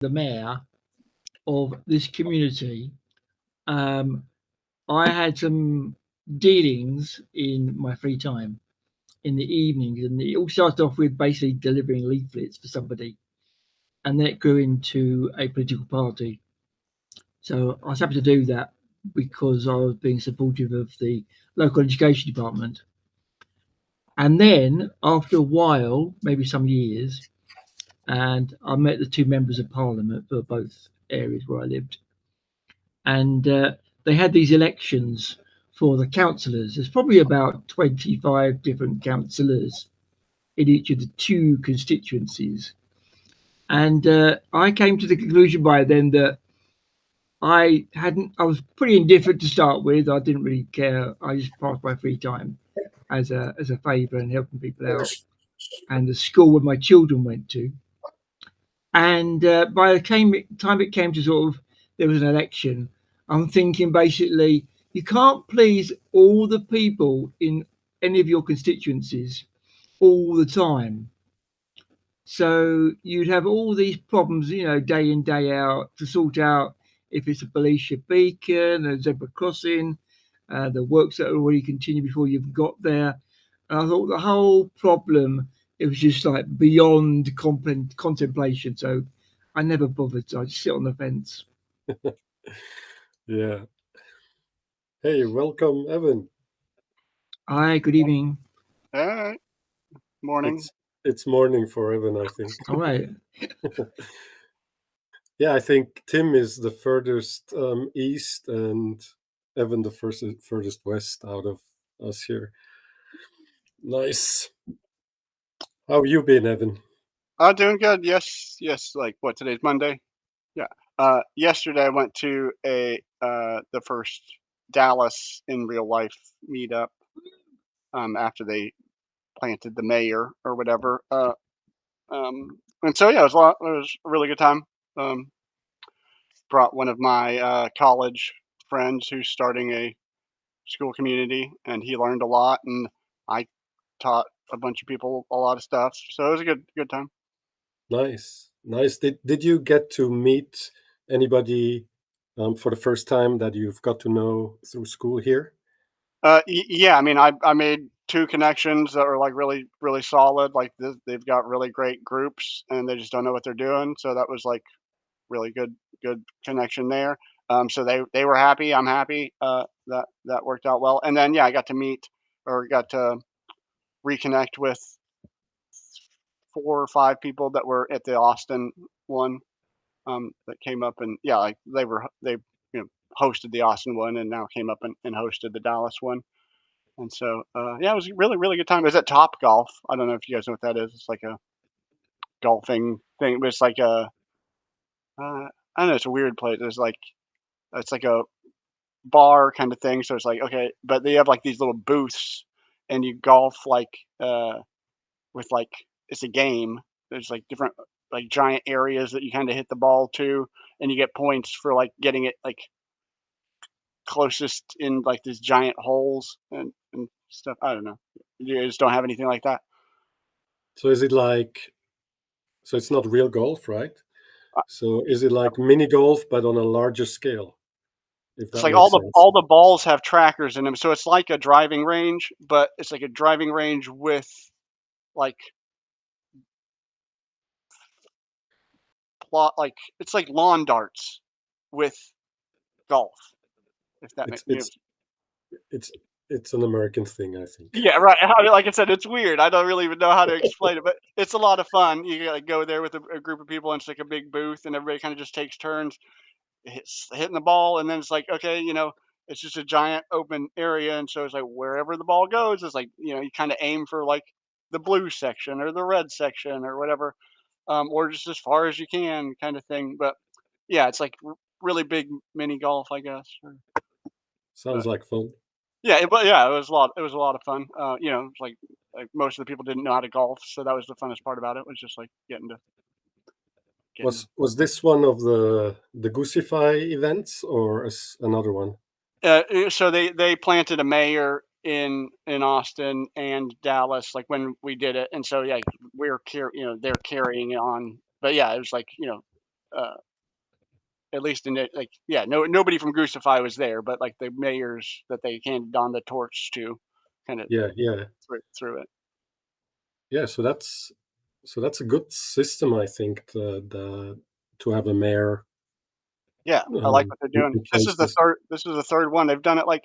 the mayor of this community, um, I had some dealings in my free time in the evenings, and it all started off with basically delivering leaflets for somebody, and then it grew into a political party. So I was happy to do that because I was being supportive of the local education department. And then after a while, maybe some years, and I met the two members of parliament for both areas where I lived, and they had these elections for the councillors. There's probably about 25 different councillors in each of the two constituencies. And I came to the conclusion by then that I was pretty indifferent to start with. I didn't really care. I just passed my free time as a favour and helping people out. And the school where my children went to. And by the time it came to sort of there was an election, I'm thinking basically you can't please all the people in any of your constituencies all the time. So you'd have all these problems, day in, day out to sort out if it's a Belisha beacon, a zebra crossing, the works that already continue before you've got there. And I thought the whole problem, it was just like beyond contemplation. So I never bothered. So I just sit on the fence. Yeah. Hey, welcome, Evan. Hi, good evening. All right. Morning. It's morning for Evan, I think. All right. Yeah, I think Tim is the furthest east and Evan the furthest west out of us here. Nice. How have you been, Evan? Doing good. Yes. Like what? Today's Monday. Yeah. Yesterday I went to the first Dallas in real life meetup. After they planted the mayor or whatever. And so yeah, it was a really good time. Brought one of my college friends who's starting a school community, and he learned a lot, and I taught a bunch of people a lot of stuff. So it was a good time. Nice. Did you get to meet anybody for the first time that you've got to know through school here? Yeah, I mean, I made two connections that were like really really solid. Like they've got really great groups, and they just don't know what they're doing. So that was like really good connection there. So they were happy. I'm happy. That worked out well. And then yeah, I got to reconnect with 4 or 5 people that were at the Austin one. That came up, and yeah, like they hosted the Austin one, and now came up and hosted the Dallas one. And so yeah, it was a really really good time. It was at Top Golf. I don't know if you guys know what that is. It's like a golfing thing. But it's like a I don't know. It's a weird place. It's like a bar kind of thing. So it's like okay, but they have like these little booths, and you golf like with like it's a game. There's like different like giant areas that you kind of hit the ball to, and you get points for like getting it like closest in like these giant holes and stuff. I don't know. You just don't have anything like that. So is it like, so it's not real golf, right? So is it like mini golf but on a larger scale? It's like all the balls have trackers in them, so it's like a driving range, but it's like a driving range with like like it's like lawn darts with golf. If that makes sense. It's an American thing, I think. Yeah, right. Like I said, it's weird. I don't really even know how to explain it, but it's a lot of fun. You like go there with a group of people, and it's like a big booth, and everybody kind of just takes turns hitting the ball, and then it's like okay, it's just a giant open area, and so it's like wherever the ball goes, it's like you kind of aim for like the blue section or the red section or whatever, or just as far as you can, kind of thing. But yeah, it's like really big mini golf, I guess. Sounds like fun. Yeah, it was a lot. It was a lot of fun. Like most of the people didn't know how to golf, so that was the funnest part about it. Was just like getting to. Was this one of the Goosify events or another one? So they planted a mayor in Austin and Dallas, like when we did it, and so yeah, they're carrying on. But yeah, it was like at least in it, like, yeah, nobody from Goosify was there, but like the mayors that they handed on the torch to, kind of yeah. through it. Yeah, so that's a good system, I think, to have a mayor Yeah, I like what they're doing. in places. This is the third one. They've done it like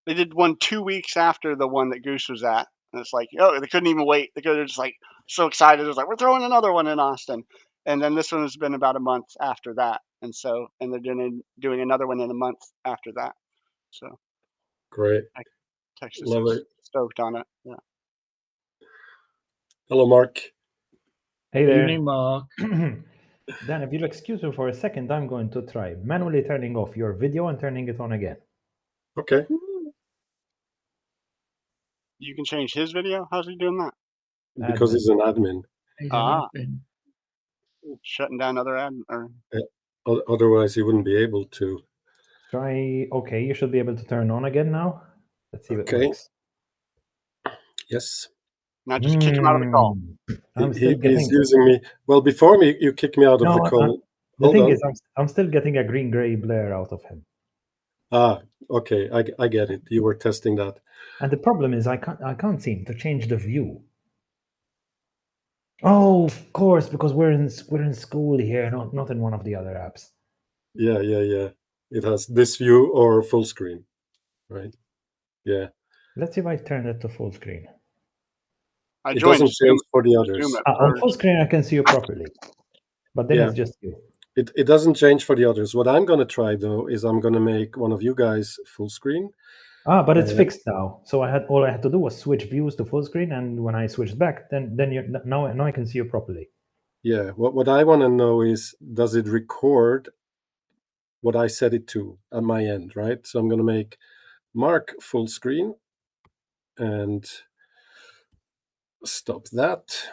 they did one 2 weeks after the one that Goose was at, and it's like, oh, they couldn't even wait. They were just like so excited. It was like, we're throwing another one in Austin, and then this one has been about a month after that, and they're doing another one in a month after that. So Great. Texas Love is it. stoked on it. Yeah. Hello, Mark. Hey there. Evening, Mark. Dan, if you'll excuse me for a second, I'm going to try manually turning off your video and turning it on again. Okay. You can change his video. How's he doing that? Because he's an admin. He's Ah. an admin. Shutting down other Otherwise, he wouldn't be able to. Try. Okay, you should be able to turn on again now. Let's see if it works. Yes. Now just kick him out of the call. He's using me. Well, before you kick me out of the call. The thing is, I'm still getting a green-gray blare out of him. Ah, okay. I get it. You were testing that. And the problem is, I can't seem to change the view. Oh, of course, because we're in Skool here, not in one of the other apps. Yeah. It has this view or full screen, right? Yeah. Let's see if I turn it to full screen. It doesn't change for the others. On full screen, I can see you properly, but then it's just you. It doesn't change for the others. What I'm going to try, though, is I'm going to make one of you guys full screen. But it's fixed now. So all I had to do was switch views to full screen, and when I switched back, then now I can see you properly. Yeah. What I want to know is, does it record what I set it to at my end, right? So I'm going to make Mark full screen and stop that.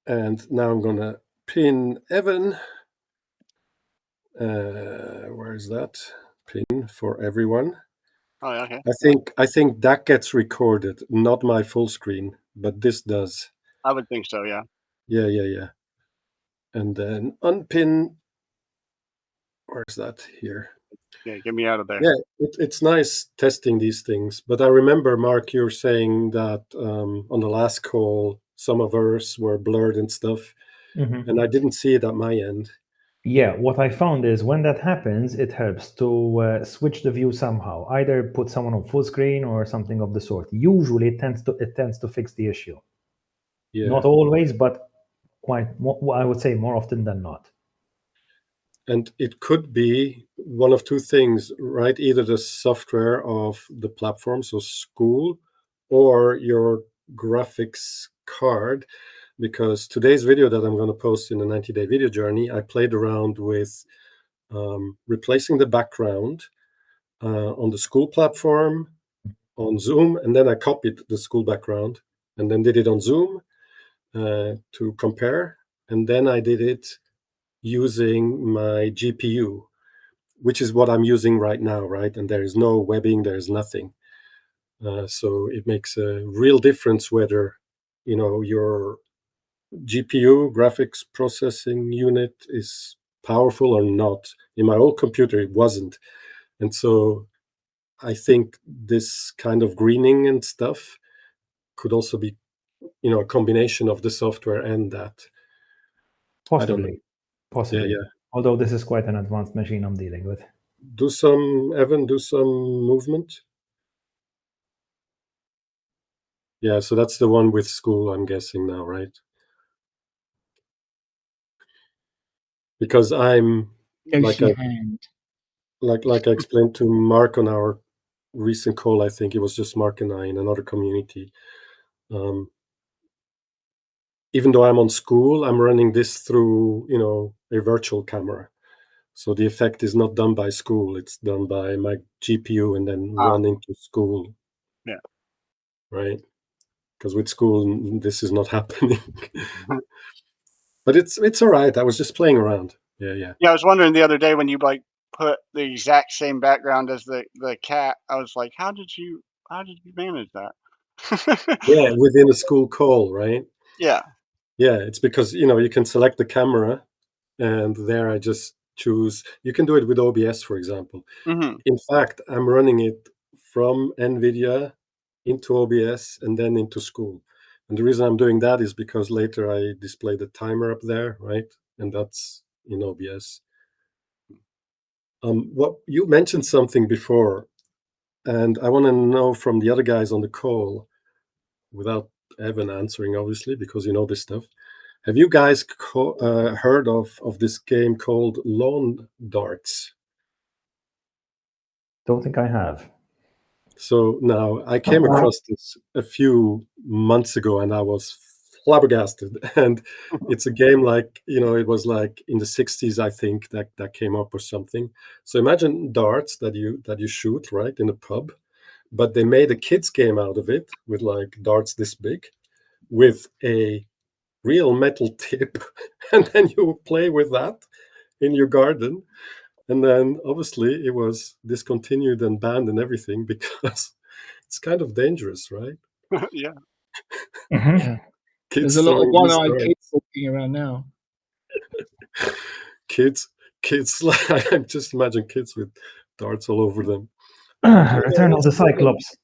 And now I'm going to pin Evan. Where is that? Pin for everyone. Oh, yeah, okay. I think that gets recorded, not my full screen, but this does. I would think so, yeah. Yeah. And then unpin. Where's that? Here. Yeah, get me out of there. Yeah, it's nice testing these things. But I remember, Mark, you were saying that on the last call, some of ours were blurred and stuff. Mm-hmm. And I didn't see it at my end. Yeah, what I found is when that happens, it helps to switch the view somehow. Either put someone on full screen or something of the sort. Usually, it tends to fix the issue. Yeah. Not always, but I would say more often than not. And it could be one of two things, right? Either the software of the platform, so Skool, or your graphics card. Because today's video that I'm going to post in the 90-day video journey, I played around with replacing the background on the Skool platform, on Zoom, and then I copied the Skool background and then did it on Zoom to compare. And then I did it using my GPU, which is what I'm using right now, right? And there is no webbing, there is nothing. So it makes a real difference whether, your GPU, graphics processing unit, is powerful or not. In my old computer, it wasn't. And so I think this kind of greening and stuff could also be, a combination of the software and that. Possibly. Yeah. Although this is quite an advanced machine I'm dealing with. Evan, do some movement. Yeah, so that's the one with Skool, I'm guessing now, right? Because I'm like I explained to Mark on our recent call, I think it was just Mark and I in another community. Even though I'm on Skool, I'm running this through, a virtual camera. So the effect is not done by Skool, it's done by my GPU and then run into Skool. Yeah. Right? Because with Skool, this is not happening. But it's all right. I was just playing around. Yeah. Yeah, I was wondering the other day when you put the exact same background as the cat. I was like, how did you manage that? Yeah, within a Skool call, right? Yeah. Yeah, it's because you can select the camera, and there I just choose. You can do it with OBS, for example. Mm-hmm. In fact, I'm running it from NVIDIA into OBS and then into Skool. And the reason I'm doing that is because later I display the timer up there, right? And that's in OBS. What you mentioned something before, and I want to know from the other guys on the call, without Evan answering, obviously, because you know this stuff. Have you guys heard of this game called Lawn Darts? Don't think I have. So now I came across this a few months ago, and I was flabbergasted. And it's a game like it was like in the 60s, I think, that came up or something. So imagine darts that you shoot right in a pub, but they made a kids game out of it with like darts this big, with a real metal tip, and then you play with that in your garden. And then obviously it was discontinued and banned and everything because it's kind of dangerous, right? Yeah. Mhm. Yeah. There's Kids a lot of throwing these one-eyed kids darts. walking around now. Kids, like I just imagine kids with darts all over them. Return of the that's the thing. Cyclops.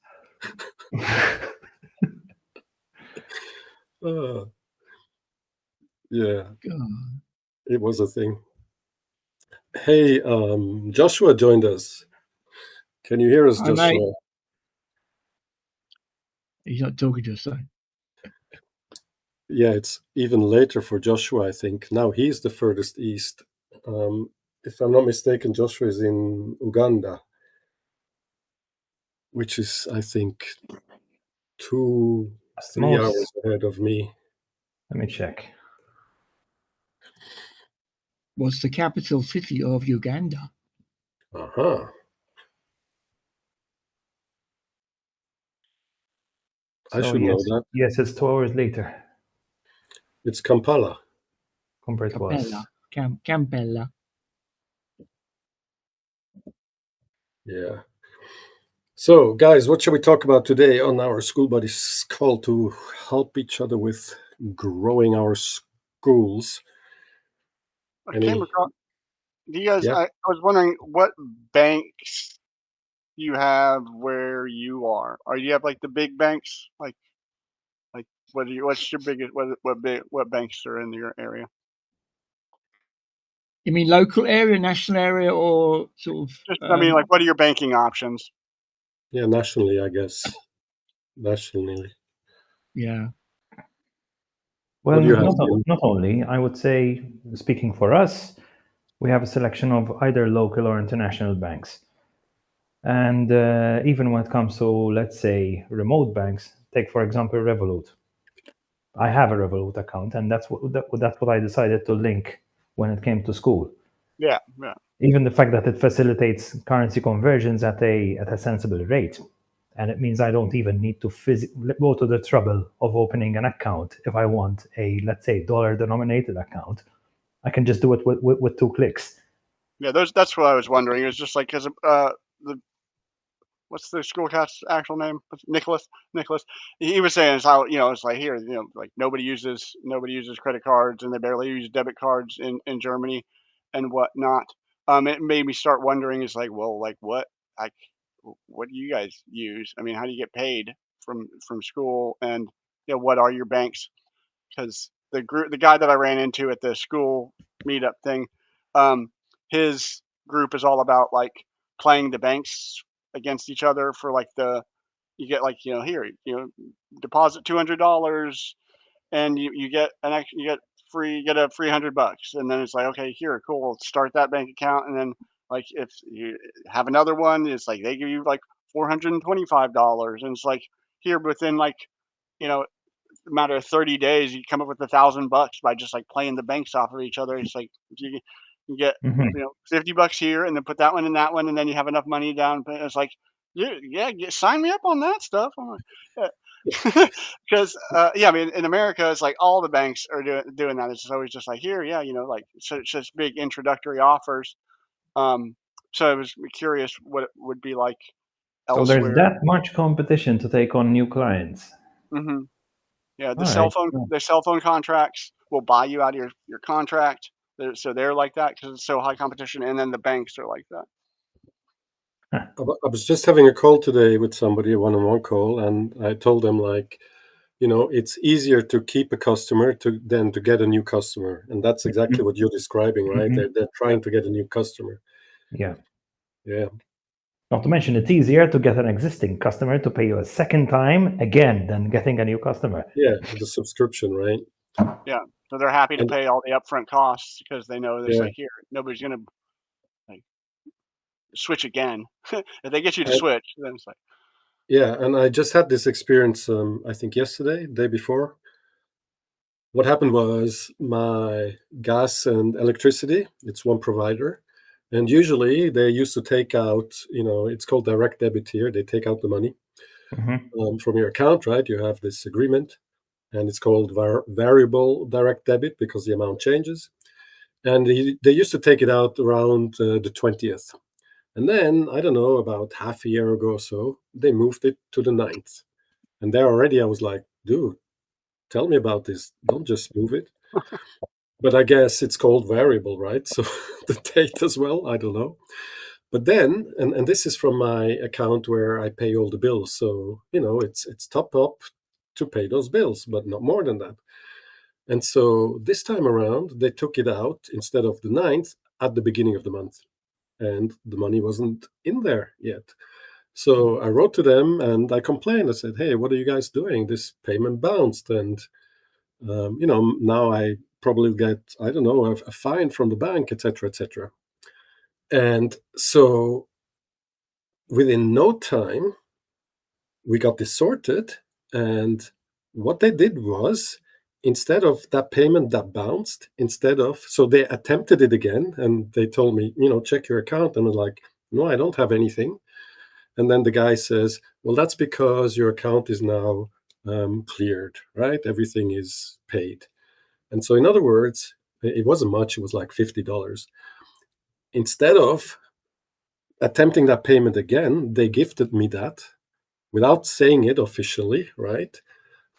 Yeah, God. it was a thing. Hey, Joshua joined us. Can you hear us, Hi, mate. Joshua? He's not talking to us, though. Yeah, it's even later for Joshua, I think. Now he's the furthest east. If I'm not mistaken, Joshua is in Uganda, which is, I think, 2-3 hours ahead of me. Let me check. What's the capital city of Uganda? Uh-huh. I should know that. Yes, it's 2 hours later It's Kampala. compared to us. Kampala. Yeah. So, guys, what shall we talk about today on our Skool Buddies call to help each other with growing our schools? I came across. Do you guys? Yeah. I was wondering what banks you have where you are. Or you have like the big banks? Like what's your biggest? What banks are in your area? You mean local area, national area, or sort of? Just, I mean, like, what are your banking options? Yeah, nationally, I guess. Nationally. Yeah. Well, do you have, not only. I would say, speaking for us, we have a selection of either local or international banks. And even when it comes to, let's say, remote banks, take, for example, Revolut. I have a Revolut account, and that's what I decided to link when it came to school. Yeah. Even the fact that it facilitates currency conversions at a sensible rate. And it means I don't even need to go to the trouble of opening an account if I want a, let's say, dollar-denominated account. I can just do it with 2 clicks. Yeah, that's what I was wondering. It was just like, because what's the school cat's actual name? Nicholas. He was saying is how it's like here, like nobody uses credit cards, and they barely use debit cards in Germany and whatnot. It made me start wondering, is like, well, like what do you guys use? I mean, how do you get paid from school, and what are your banks? Because the guy that I ran into at the school meetup thing, his group is all about like playing the banks against each other for like you get like here deposit $200 and you get you get a free $100, and then it's like, okay, here, cool, start that bank account, and then like if you have another one, it's like they give you like $425, and it's like here within like a matter of 30 days, you come up with $1,000 by just like playing the banks off of each other. It's like you get $50 here, and then put that one in that one, and then you have enough money down. It's like, yeah, sign me up on that stuff. I'm like, because I mean, in America, it's like all the banks are doing that. It's always just like here, like it's just big introductory offers. So I was curious what it would be like So elsewhere. there's that much competition to take on new clients. Mm-hmm. Yeah, All right. the cell phone contracts will buy you out of your contract. So they're like that because it's so high competition, and then the banks are like that. I was just having a call today with somebody, a one-on-one call, and I told them like, it's easier to keep a customer than to get a new customer, and that's exactly what you're describing, right? Mhm. They're trying to get a new customer. Yeah. Yeah, Not to mention, it's easier to get an existing customer to pay you a second time again than getting a new customer. yeah, the subscription, right? Yeah, so they're happy to And pay all the upfront costs because they know there's yeah, like here nobody's gonna like switch again. If they get you to and, switch, then it's like yeah, and I just had this experience. I think yesterday, day before. What happened was my gas and electricity. It's one provider, and usually they used to take out. It's called direct debit here. They take out the money Mhm. from your account, right? You have this agreement, and it's called variable direct debit because the amount changes. And they used to take it out around the 20th. And then, I don't know, about half a year ago or so, they moved it to the 9th. And there already I was like, dude, tell me about this. Don't just move it. But I guess it's called variable, right? So the date as well, I don't know. But then, and this is from my account where I pay all the bills. So, it's top up to pay those bills, but not more than that. And so this time around, they took it out instead of the 9th at the beginning of the month. And the money wasn't in there yet. So I wrote to them and I complained. I said, hey, what are you guys doing? This payment bounced. And, now I probably get, I don't know, a fine from the bank, etc., etc. And so within no time, we got this sorted. And what they did was, instead of that payment that bounced, so they attempted it again and they told me, check your account. And I was like, no, I don't have anything. And then the guy says, well, that's because your account is now cleared, right? Everything is paid. And so, in other words, it wasn't much, it was like $50. Instead of attempting that payment again, they gifted me that without saying it officially, right?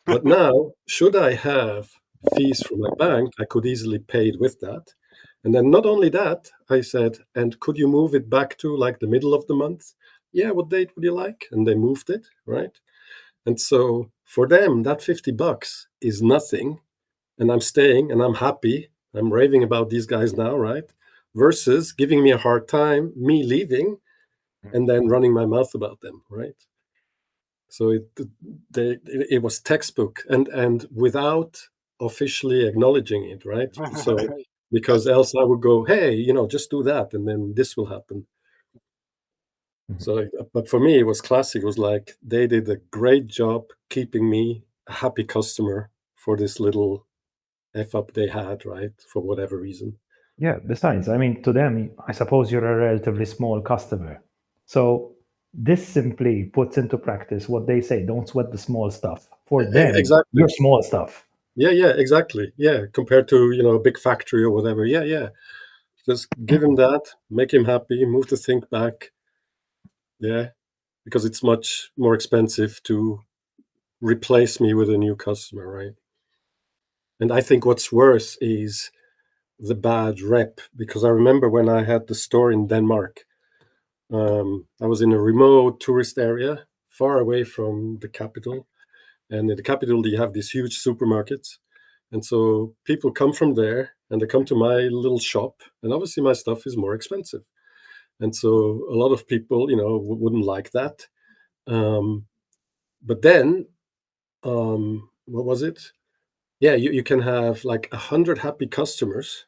But now, should I have fees from my bank, I could easily pay it with that. And then not only that, I said, and could you move it back to like the middle of the month? Yeah, what date would you like? And they moved it, right? And so for them, that $50 is nothing. And I'm staying and I'm happy. I'm raving about these guys now, right? Versus giving me a hard time, me leaving and then running my mouth about them, right? So it was textbook and without officially acknowledging it, right? So because else I would go, hey, just do that, and then this will happen. So, but for me, it was classic. It was like they did a great job keeping me a happy customer for this little f up they had, right? For whatever reason. Yeah, besides, I mean, to them, I suppose you're a relatively small customer. So this simply puts into practice what they say, don't sweat the small stuff. For them, Exactly. you're small stuff. Yeah, exactly. Yeah, compared to a big factory or whatever. Yeah. Just give him that, make him happy, move the thing back. Yeah, because it's much more expensive to replace me with a new customer, right? And I think what's worse is the bad rep, because I remember when I had the store in Denmark, I was in a remote tourist area far away from the capital. And in the capital, you have these huge supermarkets. And so people come from there and they come to my little shop. And obviously, my stuff is more expensive. And so a lot of people, wouldn't like that. But then, what was it? Yeah, you can have like 100 happy customers,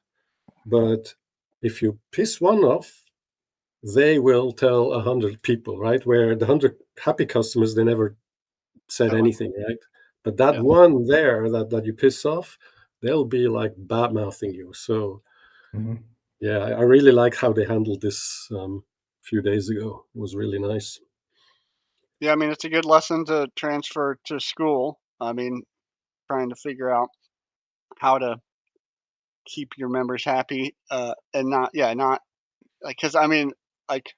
but if you piss one off, they will tell 100 people, right? Where the 100 happy customers, they never said anything, right? But that Yeah. one there that you piss off, they'll be like bad mouthing you. So yeah, I really like how they handled this few days ago. It was really nice. Yeah, I mean, it's a good lesson to transfer to school. I mean, trying to figure out how to keep your members happy, and not like, because I mean, like,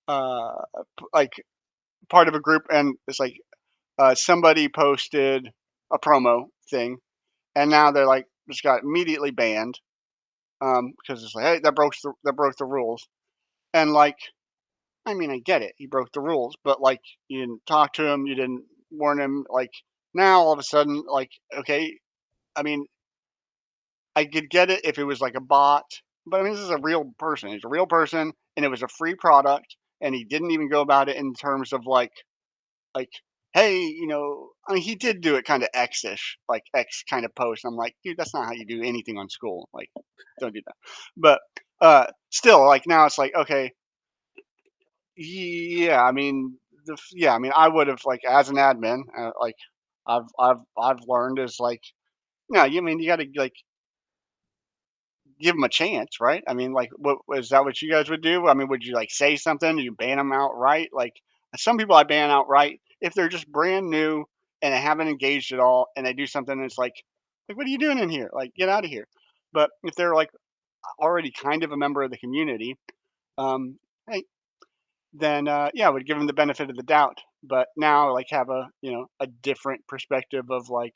like part of a group, and it's like somebody posted a promo thing, and now they're like just got immediately banned because it's like, hey, that broke the rules, and like, I mean, I get it, he broke the rules, but like, you didn't talk to him, you didn't warn him. Like now, all of a sudden, like, okay, I mean, I could get it if it was like a bot, but I mean, this is a real person. He's a real person, and it was a free product, and he didn't even go about it in terms of like, hey, I mean, he did do it kind of X-ish, like X kind of post. I'm like, dude, that's not how you do anything on Skool. Like, don't do that. But still, like now it's like, okay, yeah, I mean, yeah, I mean, I would have like as an admin, like I've learned is like, no, you mean you got to like give them a chance, right? I mean, like, what is that? What you guys would do? I mean, would you like say something? Do you ban them outright? Like, some people I ban outright if they're just brand new and they haven't engaged at all, and they do something that's like, what are you doing in here? Like, get out of here. But if they're like already kind of a member of the community, hey, then yeah, I would give them the benefit of the doubt. But now, like, have a different perspective of like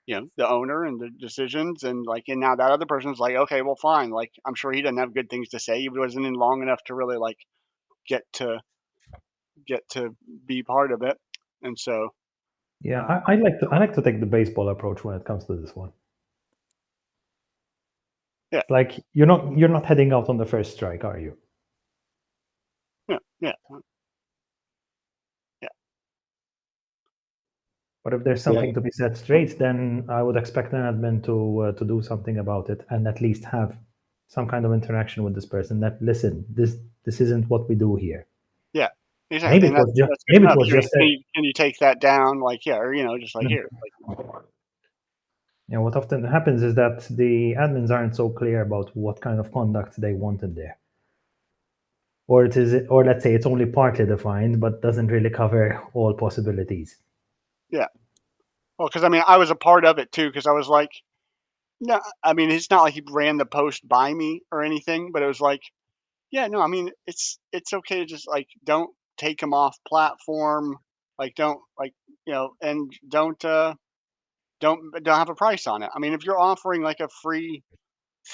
the owner and the decisions, and like, and now that other person's like, okay, well, fine. Like, I'm sure he doesn't have good things to say. He wasn't in long enough to really like get to get to be part of it. And so, Yeah, uh, I like to take the baseball approach when it comes to this one. Yeah. It's like you're not heading out on the first strike, are you? yeah. But if there's something to be set straight, then I would expect an admin to do something about it and at least have some kind of interaction with this person. That listen, this isn't what we do here. Yeah. Exactly. Maybe And it was just that's good maybe it enough. was just Can you take that down? Like, yeah, or just like Mm. here. Like, What often happens is that the admins aren't so clear about what kind of conduct they wanted there. Or let's say it's only partly defined, but doesn't really cover all possibilities. well, because I mean, I was a part of it too, because I was like, no, I mean, it's not like he ran the post by me or anything, but it was like, yeah, no, I mean, it's okay to just like don't take him off platform, like don't like and don't have a price on it. I mean, if you're offering like a free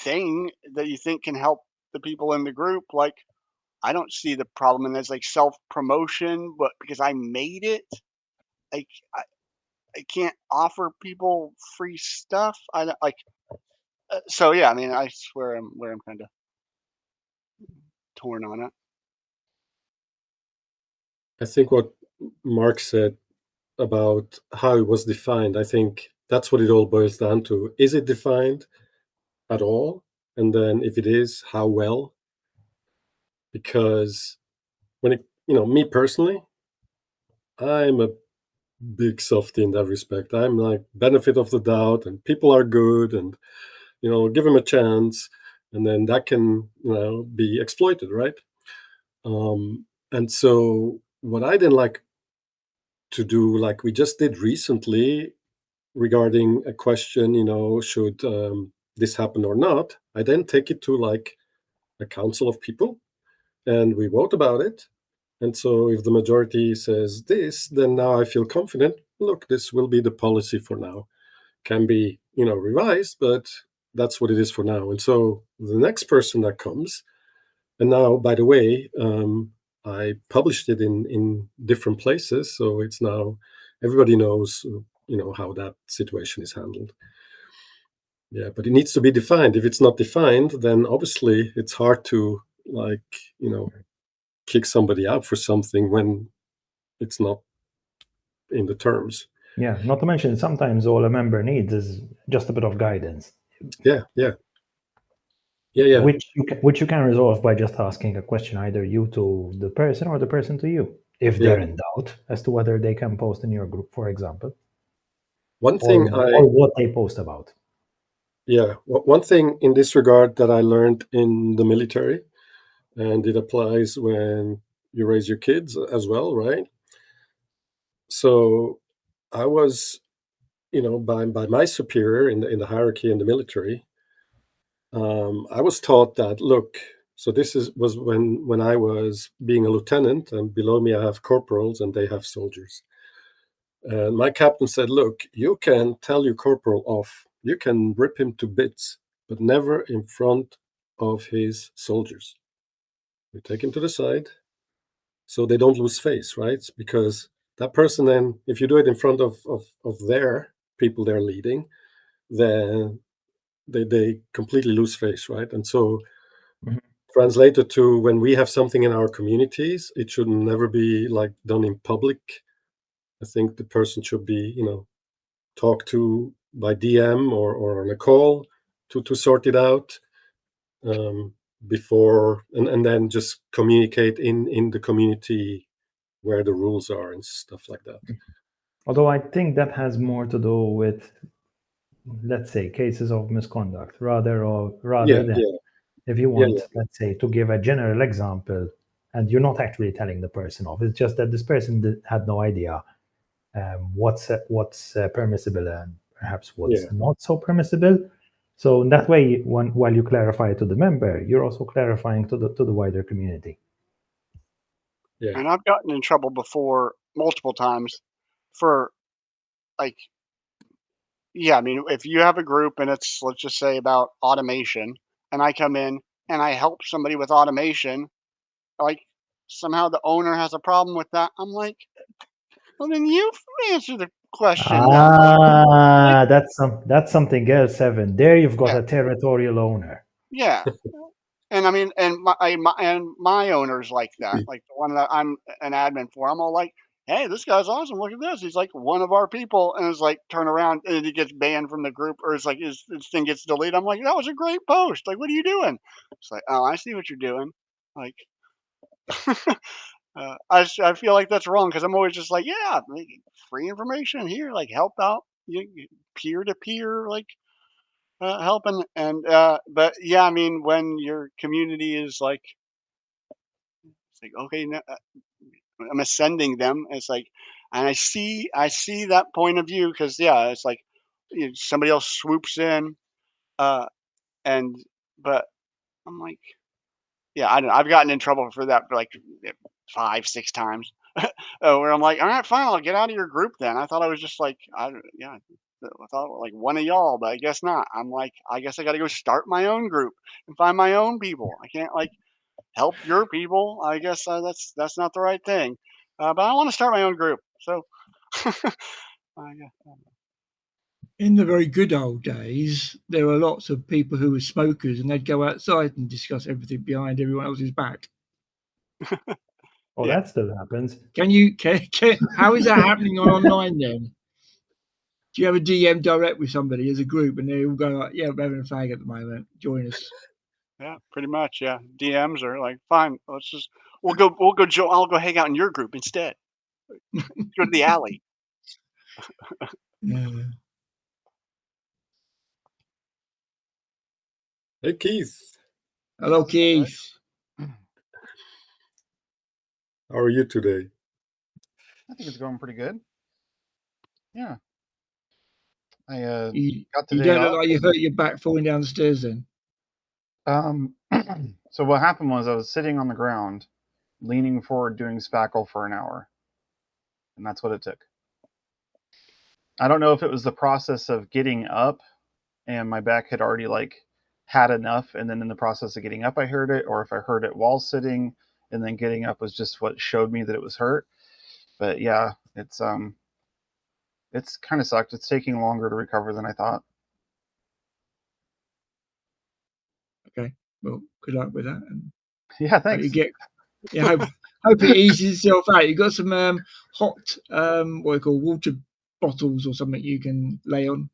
thing that you think can help the people in the group, like I don't see the problem in this like self promotion, but because I made it, like I can't offer people free stuff. I don't- like so yeah. I mean, I swear I'm kind of torn on it. I think what Mark said about how it was defined, I think that's what it all boils down to. Is it defined at all? And then if it is, how well? Because when me personally, I'm a big softy in that respect. I'm like benefit of the doubt, and people are good, and give them a chance, and then that can be exploited, right? And so what I didn't like to do, like we just did recently, regarding a question, should this happen or not, I then take it to like a council of people, and we vote about it. And so if the majority says this, then now I feel confident. Look, this will be the policy for now. Can be, revised, but that's what it is for now. And so the next person that comes, and now, by the way, I published it in different places, so it's now everybody knows, how that situation is handled. Yeah, but it needs to be defined. If it's not defined, then obviously it's hard to like, kick somebody out for something when it's not in the terms. Yeah, not to mention sometimes all a member needs is just a bit of guidance. Yeah. Which you can resolve by just asking a question, either you to the person or the person to you, if they're in doubt as to whether they can post in your group, for example, One or thing what they post about. Yeah, one thing in this regard that I learned in the military, and it applies when you raise your kids as well, right? So I was, by my superior in the hierarchy in the military, I was taught that, look, so was when I was being a lieutenant, and below me I have corporals and they have soldiers. And my captain said, look, you can tell your corporal off. You can rip him to bits, but never in front of his soldiers. You take him to the side so they don't lose face, right? Because that person then, if you do it in front of their people they're leading, then they completely lose face, right? And so translated to when we have something in our communities, it should never be like done in public. I think the person should be, talked to by DM or on a call to sort it out before, and then just communicate in the community where the rules are and stuff like that. Although I think that has more to do with, let's say, cases of misconduct rather than if you want, let's say, to give a general example, and you're not actually telling the person off. It's just that this person had no idea what's permissible and perhaps what's not so permissible. So in that way, while you clarify to the member, you're also clarifying to the wider community. Yeah. And I've gotten in trouble before multiple times for like, I mean, if you have a group and it's, let's just say, about automation, and I come in and I help somebody with automation, like somehow the owner has a problem with that. I'm like, well, then you answer the question. That's something else, Evan. There you've got a territorial owner. Yeah. And I mean, and my owner's like that, like the one that I'm an admin for. I'm all like, hey, this guy's awesome. Look at this. He's like one of our people. And it's like, turn around and he gets banned from the group, or it's like his thing gets deleted. I'm like, that was a great post. Like, what are you doing? It's like, oh, I see what you're doing. Like, I feel like that's wrong because I'm always just like, yeah, free information here, like help out peer to peer, like helping. And but yeah, I mean, when your community is like, it's like, okay, no, I'm ascending them. It's like, and I see that point of view because it's like somebody else swoops in, and but I'm like, I don't know. I've gotten in trouble for that like 5-6 times, where I'm like, all right, fine, I'll get out of your group then. I thought I was just like, I thought like one of y'all, but I guess not. I'm like, I guess I got to go start my own group and find my own people. I can't like help your people. I guess that's not the right thing. But I want to start my own group. So, in the very good old days, there were lots of people who were smokers, and they'd go outside and discuss everything behind everyone else's back. That still happens. How is that happening online then? Do you have a DM direct with somebody as a group, and they all go like, "Yeah, we're having a fag at the moment. Join us." Yeah, pretty much. Yeah, DMs are like, fine. I'll go hang out in your group instead. Go to the alley. Yeah. Hey, Keith. Hello, Keith. How are you today? I think it's going pretty good. Yeah. I got today. You don't look like you hurt your back falling down the stairs then. So what happened was I was sitting on the ground, leaning forward, doing spackle for an hour. And that's what it took. I don't know if it was the process of getting up and my back had already like had enough. And then in the process of getting up, I heard it, or if I heard it while sitting and then getting up was just what showed me that it was hurt. But yeah, it's kind of sucked. It's taking longer to recover than I thought. Okay. Well, good luck with that. And yeah, thanks. Hope it eases itself out. You got some hot water bottles or something you can lay on.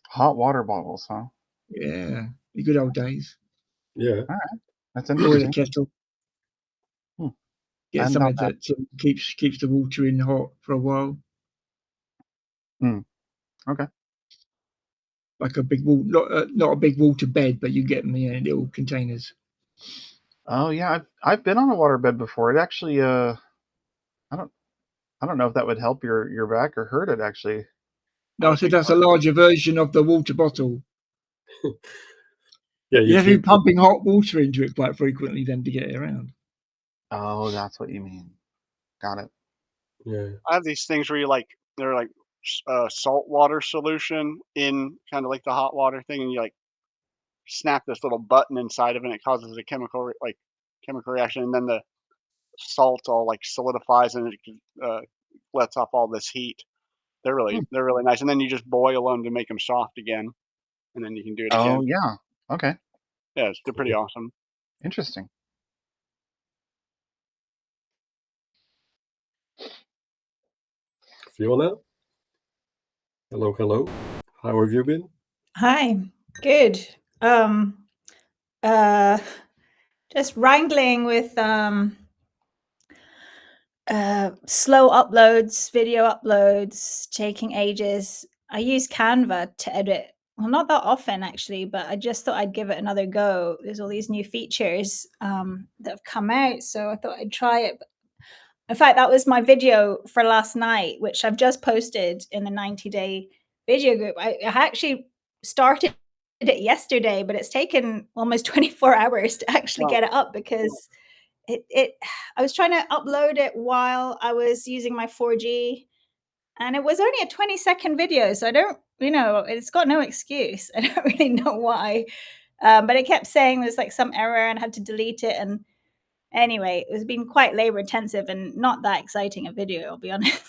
Hot water bottles, huh? Yeah, the good old days. Yeah. All right. That's interesting. Boil a kettle. Get something that keeps the water in hot for a while. Okay. Like a big not a big water bed, but you get them in little containers. Oh yeah, I've been on a water bed before. It actually I don't know if that would help your back or hurt it actually. No, so that's a larger version of the water bottle. Yeah, you have to be pumping hot water into it quite frequently then to get it around. Oh, that's what you mean. Got it. Yeah. I have these things where you like they're like salt water solution in kind of like the hot water thing, and you like snap this little button inside of it, and it causes a chemical reaction, and then the salt all like solidifies and it lets off all this heat. They're really nice, and then you just boil them to make them soft again, and then you can do it Oh again. yeah. Okay. Yeah, they're pretty awesome. Interesting. Fiona? Hello, hello. How have you been? Hi, good. Just wrangling with slow uploads, video uploads, taking ages. I use Canva to edit. Well, not that often actually, but I just thought I'd give it another go. There's all these new features that have come out, so I thought I'd try it. In fact, that was my video for last night, which I've just posted in the 90-day video group. I actually started it yesterday, but it's taken almost 24 hours to actually Wow. get it up because I was trying to upload it while I was using my 4G, and it was only a 20-second video, so I don't, it's got no excuse. I don't really know why, but it kept saying there's like some error and I had to delete it. And anyway, it was been quite labor intensive and not that exciting a video, I'll be honest.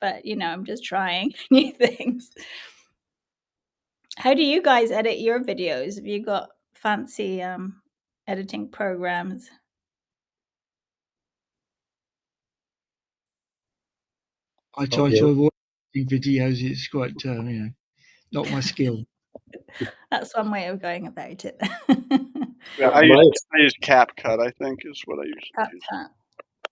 But I'm just trying new things. How do you guys edit your videos? Have you got fancy editing programs? I try to avoid videos. It's quite, not my skill. That's one way of going about it. Yeah, I use CapCut, I think, is what I use. CapCut.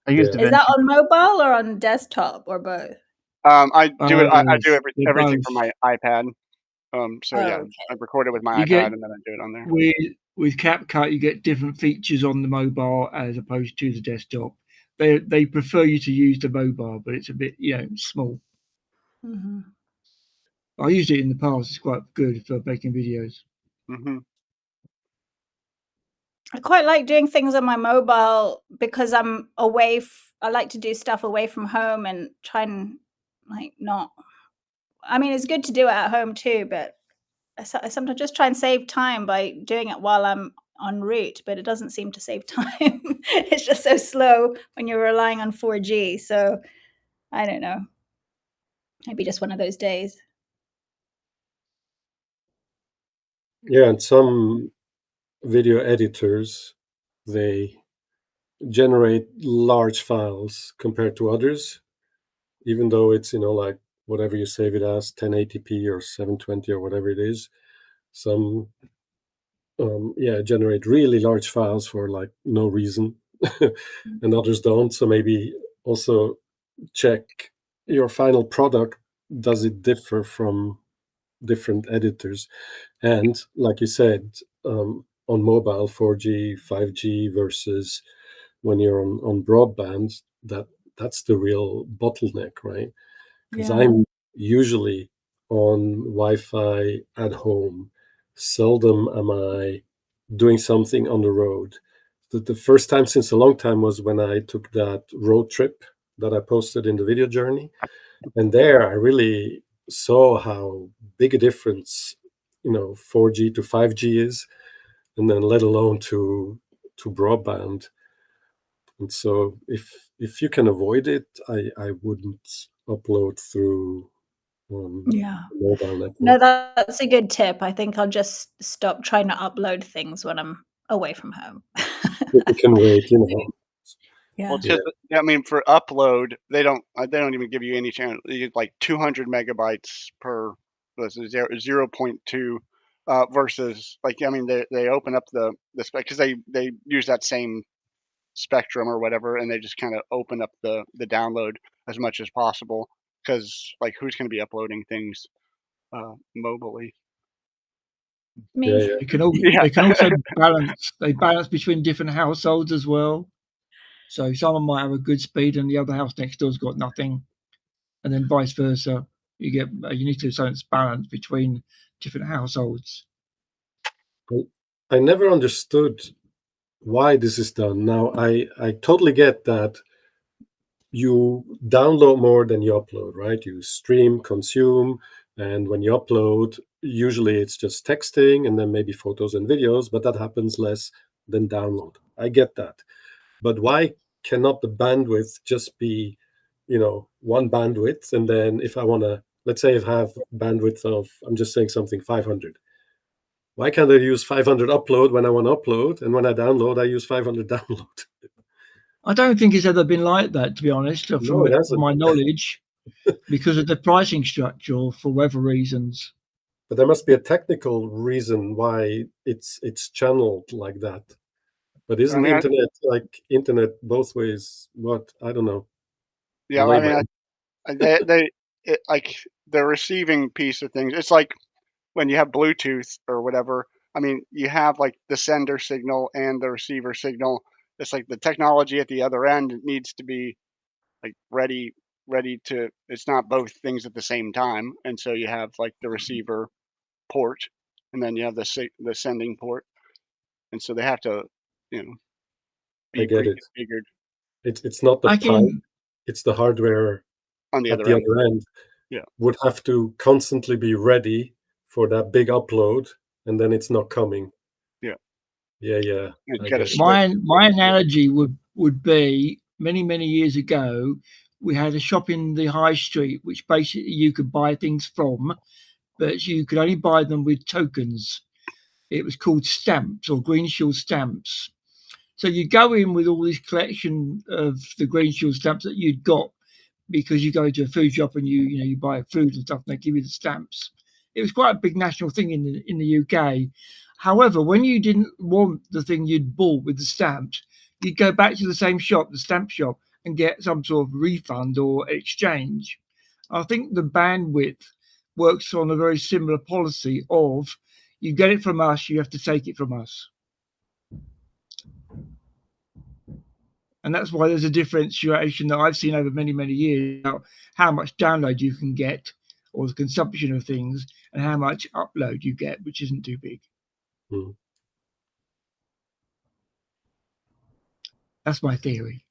I use Is that on mobile or on desktop or both? I do it. I do everything from my iPad. Yeah, okay. I record it with my iPad and then I do it on there. With CapCut, you get different features on the mobile as opposed to the desktop. They prefer you to use the mobile, but it's a bit small. Mm-hmm. I used it in the past. It's quite good for making videos. Mm-hmm. I quite like doing things on my mobile because I'm away. I like to do stuff away from home and try and not. I mean, it's good to do it at home too, but I sometimes just try and save time by doing it while I'm en route, but it doesn't seem to save time. It's just so slow when you're relying on 4G. So I don't know. Maybe just one of those days. Yeah, and some video editors, they generate large files compared to others, even though it's, like whatever you save it as, 1080p or 720 or whatever it is. Some generate really large files for like no reason, and others don't. So maybe also check your final product. Does it differ from different editors? And like you said, on mobile, 4G, 5G versus when you're on broadband, that's the real bottleneck, right? Because I'm usually on Wi-Fi at home. Seldom am I doing something on the road. The first time since a long time was when I took that road trip that I posted in the video journey. And there I really saw how big a difference, 4G to 5G is, and then let alone to broadband. And so if you can avoid it, I wouldn't upload through mobile network. No, that's a good tip. I think I'll just stop trying to upload things when I'm away from home. You can wait, Yeah. Well, I mean, for upload, they don't even give you any chance. You get like 200 megabytes per 0.2 versus they open up the spec because they use that same spectrum or whatever, and they just kind of open up the download as much as possible because who's going to be uploading things mobily? Me. They can also balance. They balance between different households as well. So someone might have a good speed and the other house next door's got nothing, and then vice versa. You need to so it's balanced between different households. I never understood why this is done. Now I totally get that you download more than you upload, right? You stream, consume, and when you upload, usually it's just texting and then maybe photos and videos, but that happens less than download. I get that. But why cannot the bandwidth just be, one bandwidth? And then if I want to, let's say if I have bandwidth of, I'm just saying something, 500. Why can't I use 500 upload when I want to upload? And when I download, I use 500 download. I don't think it's ever been like that, to be honest, No, from it hasn't. my knowledge, because of the pricing structure or for whatever reasons. But there must be a technical reason why it's channeled like that. But isn't I mean, internet like internet both ways? What? I don't know. Yeah, I mean, Layman. like the receiving piece of things. It's like when you have Bluetooth or whatever. I mean, you have like the sender signal and the receiver signal. It's like the technology at the other end needs to be like ready to. It's not both things at the same time, and so you have like the receiver port, and then you have the sending port, and so they have to, I be get it. pre-configured It's not the I pipe, can, it's the hardware on the at other the end. other end. Yeah. Would have to constantly be ready for that big upload, and then it's not coming. Yeah. Yeah. You I gotta get it. switch. my analogy would be many years ago, we had a shop in the high street which basically you could buy things from, but you could only buy them with tokens. It was called stamps or Green Shield stamps. So you go in with all this collection of the Green Shield stamps that you'd got because you go to a food shop and you buy food and stuff and they give you the stamps. It was quite a big national thing in the UK. However, when you didn't want the thing you'd bought with the stamps, you'd go back to the same shop, the stamp shop, and get some sort of refund or exchange. I think the bandwidth works on a very similar policy of you get it from us, you have to take it from us. And that's why there's a differentiation that I've seen over many years about how much download you can get or the consumption of things and how much upload you get, which isn't too big. Hmm. That's my theory.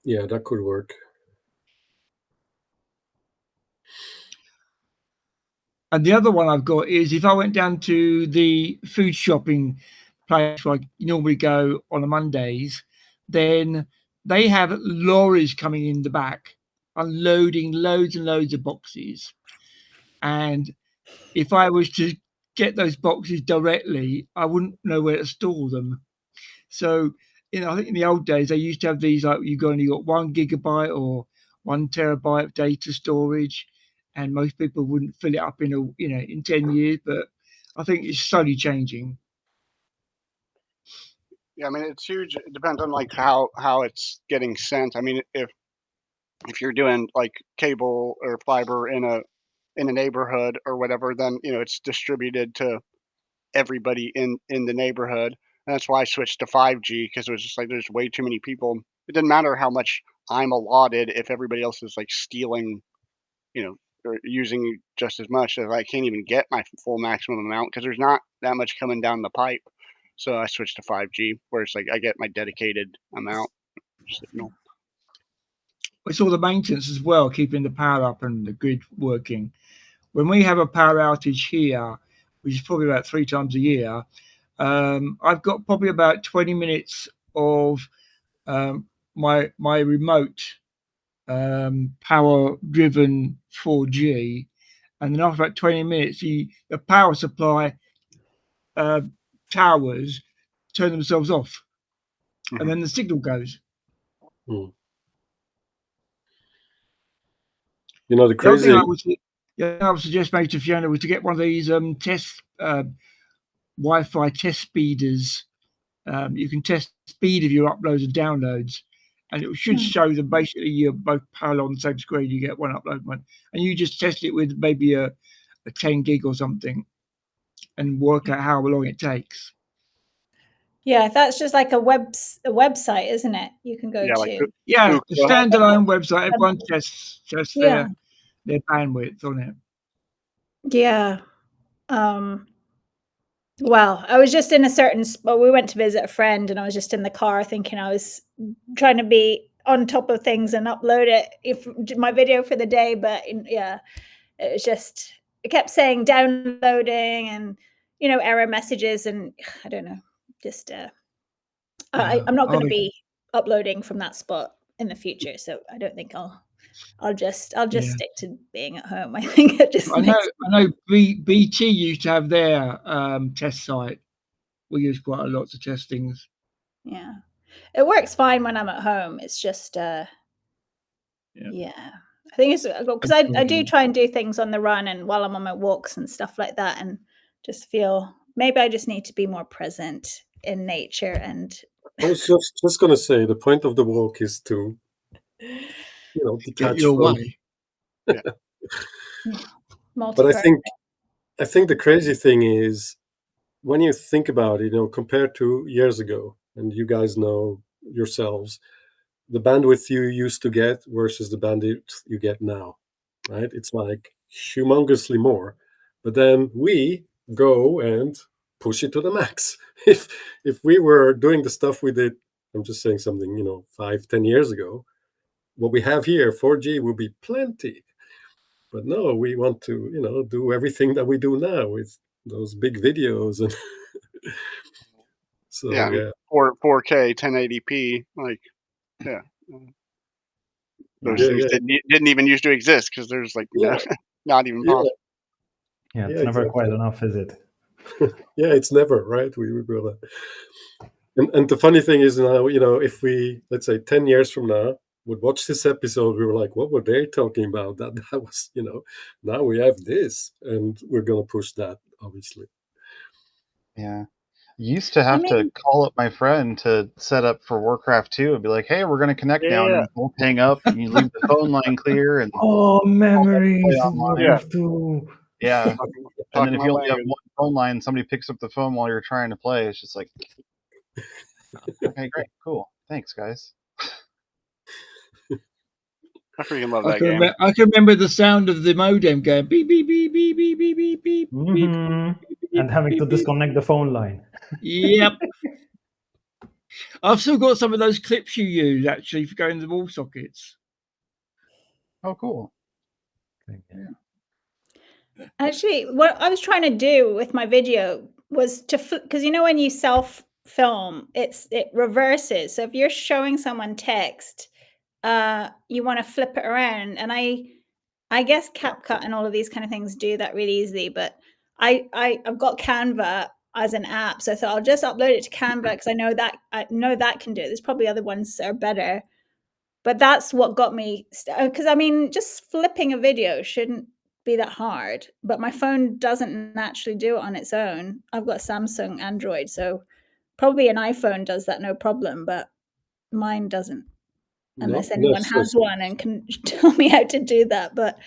Yeah, that could work. And the other one I've got is if I went down to the food shopping place where I normally go on a Mondays, then they have lorries coming in the back, unloading loads and loads of boxes. And if I was to get those boxes directly, I wouldn't know where to store them. So, I think in the old days, they used to have these like you only got 1 gigabyte or 1 terabyte of data storage, and most people wouldn't fill it up in 10 years. But I think it's slowly changing. Yeah, I mean, it's huge. It depends on like how it's getting sent. I mean, if you're doing like cable or fiber in a neighborhood or whatever, then it's distributed to everybody in the neighborhood. And that's why I switched to 5G, because it was just like there's way too many people. It didn't matter how much I'm allotted if everybody else is like stealing, or using just as much. As I can't even get my full maximum amount because there's not that much coming down the pipe. So I switched to 5G, where it's like I get my dedicated amount signal. It's all the maintenance as well, keeping the power up and the grid working. When we have a power outage here, which is probably about 3 times a year, I've got probably about 20 minutes of my remote power driven 4G, and then after about 20 minutes the power supply towers turn themselves off, and then the signal goes. The The crazy. other thing I would suggest maybe to Fiona was to get one of these test Wi-Fi test speeders. You can test the speed of your uploads and downloads, and it should show them basically you're both parallel on the same screen. You get one upload, one, and you just test it with maybe a 10 gig or something and work out how long it takes. Yeah, that's just like a website, isn't it? You can go Yeah, like to. Yeah, Google. a standalone website. Everyone tests Yeah. their bandwidth on it. Yeah. Well, I was just in a certain spot. We went to visit a friend, and I was just in the car thinking I was trying to be on top of things and upload it if my video for the day. But yeah, it was just, it kept saying downloading and, you know, error messages. And I don't know, just, I'm not going to be uploading from that spot in the future. So I don't think I'll just stick to being at home. I think it just I know BT used to have their test site. We use quite a lot to test things. Yeah, it works fine when I'm at home. It's just yeah, I think it's because I do try and do things on the run and while I'm on my walks and stuff like that, and just feel maybe I just need to be more present in nature. And I was just going to say the point of the walk is to, you know, detach get your from. way. But I think the crazy thing is when you think about it, you know, compared to years ago, and you guys know yourselves, the bandwidth you used to get versus the bandwidth you get now, right? It's like humongously more. But then we go and push it to the max. If we were doing the stuff we did, I'm just saying something, you know, 5-10 years ago, what we have here, 4G, will be plenty. But no, we want to, you know, do everything that we do now with those big videos and so I mean, 4K 1080p, like those things didn't even used to exist because there's like not even possible. Yeah, it's never quite enough, is it? Yeah, it's never, right? We will. And the funny thing is now, you know, if we, let's say 10 years from now, would watch this episode, we were like, what were they talking about? That was, you know, now we have this, and we're going to push that, obviously. Yeah. Used to have to call up my friend to set up for Warcraft 2 and be like, hey, we're going to connect now. And we'll hang up and you leave the phone line clear. And memories of Warcraft 2. Yeah. And then if you only have one phone line, somebody picks up the phone while you're trying to play. It's just like, okay, great, cool. Thanks, guys. I freaking love that game. I can remember the sound of the modem going beep, beep, beep, beep, beep, beep, beep, beep, and having to disconnect the phone line. Yep. I've still got some of those clips you use, actually, for going to the wall sockets. Oh, cool. Actually, what I was trying to do with my video was to, because you know when you self-film, it reverses. So if you're showing someone text, you want to flip it around, and I guess CapCut and all of these kind of things do that really easily. But I've got Canva as an app, so I thought I'll just upload it to Canva because I know that can do it. There's probably other ones that are better, but that's what got me. Because I mean, just flipping a video shouldn't be that hard, but my phone doesn't naturally do it on its own. I've got Samsung Android, so probably an iPhone does that no problem, but mine doesn't. Unless anyone has one and can tell me how to do that. But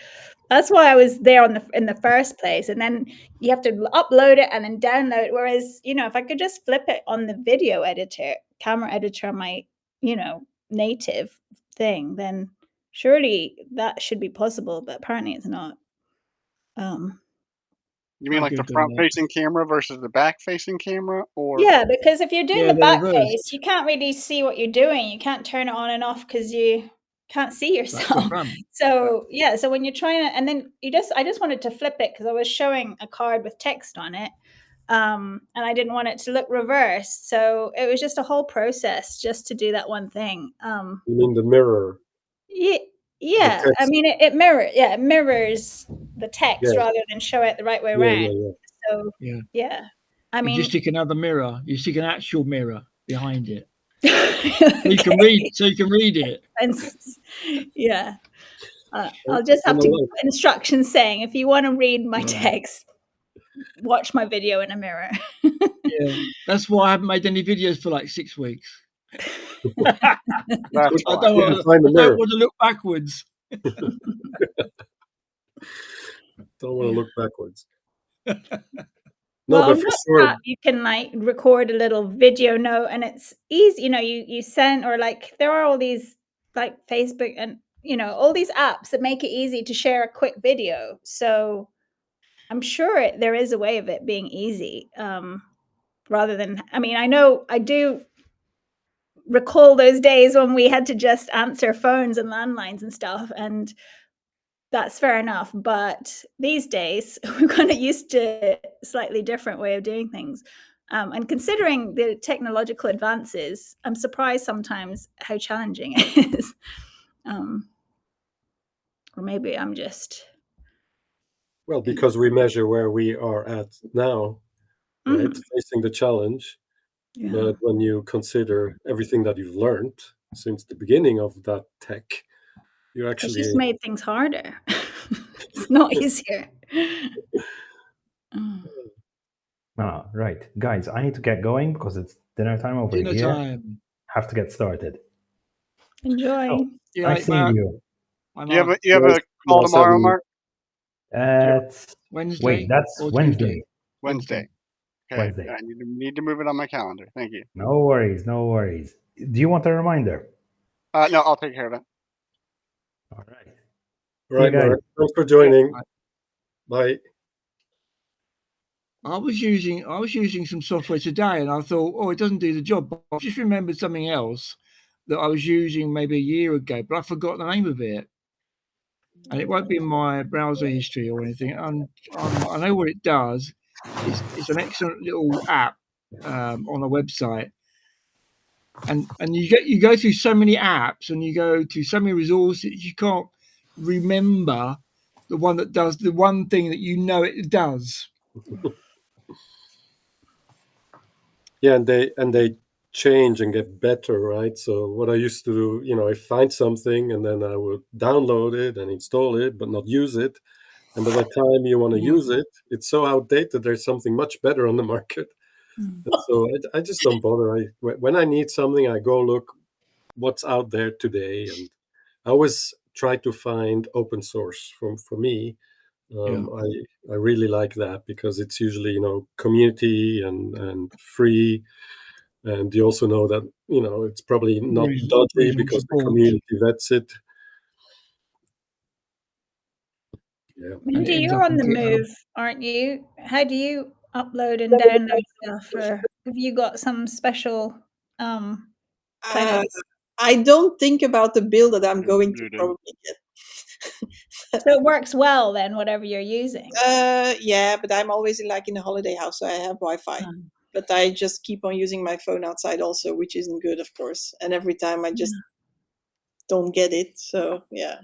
that's why I was there in the first place. And then you have to upload it and then download it. Whereas, you know, if I could just flip it on the video editor, camera editor on my, you know, native thing, then surely that should be possible. But apparently it's not. You mean like the front-facing camera versus the back-facing camera, or? Yeah, because if you're doing the back face, you can't really see what you're doing. You can't turn it on and off because you can't see yourself. So yeah, so when you're trying to, and then I just wanted to flip it because I was showing a card with text on it, and I didn't want it to look reversed. So it was just a whole process just to do that one thing. You mean the mirror? Yeah, I mean it mirrors the text rather than show it the right way around. So yeah, I mean, you stick another mirror. You stick an actual mirror behind it, so you can read it. And yeah, I'll just have to give instructions saying if you want to read my text, watch my video in a mirror. Yeah, that's why I haven't made any videos for like 6 weeks. I don't want to look backwards. Don't want to look backwards. No, but for sure, you can like record a little video note, and it's easy. You know, you send, or like there are all these like Facebook and you know all these apps that make it easy to share a quick video. So I'm sure there is a way of it being easy, rather than. I mean, I know I do recall those days when we had to just answer phones and landlines and stuff, and that's fair enough. But these days, we're kind of used to a slightly different way of doing things. And considering the technological advances, I'm surprised sometimes how challenging it is. Or maybe I'm just... Well, because we measure where we are at now, right? Facing the challenge. Yeah. But when you consider everything that you've learned since the beginning of that tech, you It's actually just made things harder. It's not easier. Right. Guys, I need to get going because it's dinner time over Dinner here. time. Have to get started. Enjoy. So, Yeah, nice seeing you. You have a call tomorrow, Mark? It's Wednesday. wait, that's or Wednesday. Wednesday. Okay. Wednesday. I need to move it on my calendar. Thank you. No worries, no worries. Do you want a reminder? No, I'll take care of it. All right. Right, guys. Mark. Thanks for joining. Bye. I was using some software today, and I thought, oh, it doesn't do the job. But I just remembered something else that I was using maybe a year ago, but I forgot the name of it, and it won't be in my browser history or anything. And I know what it does. It's an excellent little app on a website, and you go through so many apps and you go to so many resources, you can't remember the one that does the one thing that you know it does. Yeah, and they change and get better, right? So what I used to do, I find something and then I would download it and install it, but not use it. And by the time you want to use it, it's so outdated. There's something much better on the market. And so I just don't bother. When I need something, I go look what's out there today, and I always try to find open source. For me, I really like that because it's usually community and free, and you also know that it's probably not dodgy because the community vets it. Yeah. Mindy, you're on the move, aren't you? How do you upload and download stuff, or have you got some special kind of... I don't think about the bill that I'm going to probably get. So it works well then, whatever you're using. Yeah, but I'm always in a holiday house, so I have Wi-Fi. But I just keep on using my phone outside also, which isn't good, of course. And every time I just don't get it. So yeah.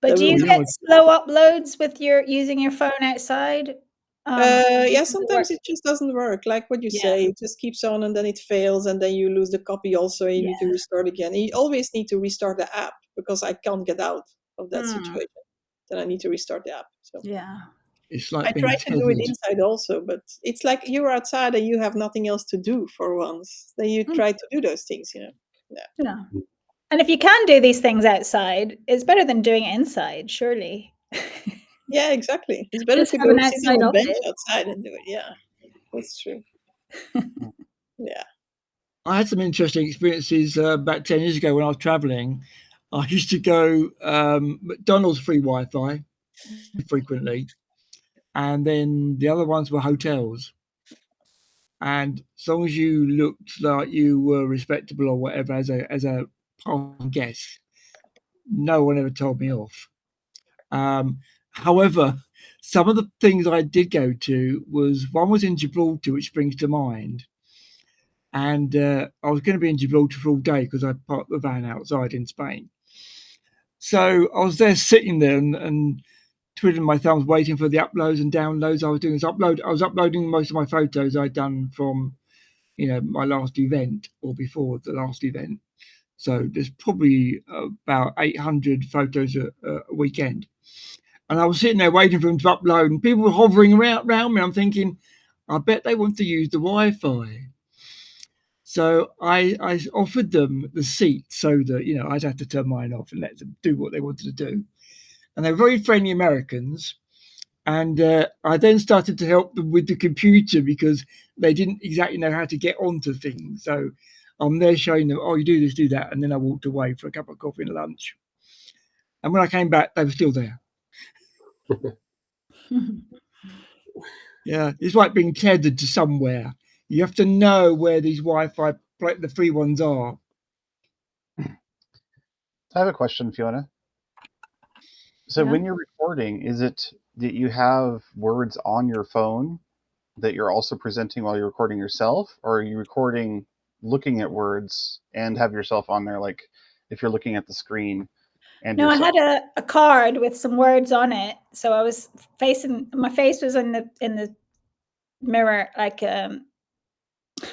But do you get slow uploads with using your phone outside? Yeah, sometimes it just doesn't work. Like what you say, it just keeps on and then it fails and then you lose the copy also and you need to restart again. And you always need to restart the app because I can't get out of that situation. Then I need to restart the app. So yeah. It's like I try to do it inside also, but it's like you're outside and you have nothing else to do for once. Then you try to do those things, Yeah. And if you can do these things outside, it's better than doing it inside, surely. Yeah, exactly. It's better to go sit on a bench outside and do it. Yeah, that's true. Yeah. I had some interesting experiences about 10 years ago when I was traveling. I used to go McDonald's free Wi-Fi frequently, and then the other ones were hotels. And as long as you looked like you were respectable or whatever as a passing guest, no one ever told me off. However, some of the things I did go to one was in Gibraltar, which springs to mind. And I was going to be in Gibraltar for all day because I parked the van outside in Spain. So I was there sitting there and twiddling my thumbs, waiting for the uploads and downloads. I was uploading most of my photos I'd done from, my last event or before the last event. So there's probably about 800 photos a weekend. And I was sitting there waiting for them to upload, and people were hovering around me. I'm thinking, I bet they want to use the Wi-Fi. So I offered them the seat so that, I'd have to turn mine off and let them do what they wanted to do. And they're very friendly Americans. And I then started to help them with the computer because they didn't exactly know how to get onto things. So I'm there showing them, oh, you do this, do that. And then I walked away for a cup of coffee and a lunch. And when I came back, they were still there. Yeah, it's like being tethered to somewhere. You have to know where these Wi-Fi, the free ones are. I have a question, Fiona. So Yeah. when you're recording, is it that you have words on your phone that you're also presenting while you're recording yourself, or are you recording looking at words and have yourself on there, like if you're looking at the screen and No, I yourself? had a card with some words on it, so I was my face was in the mirror, like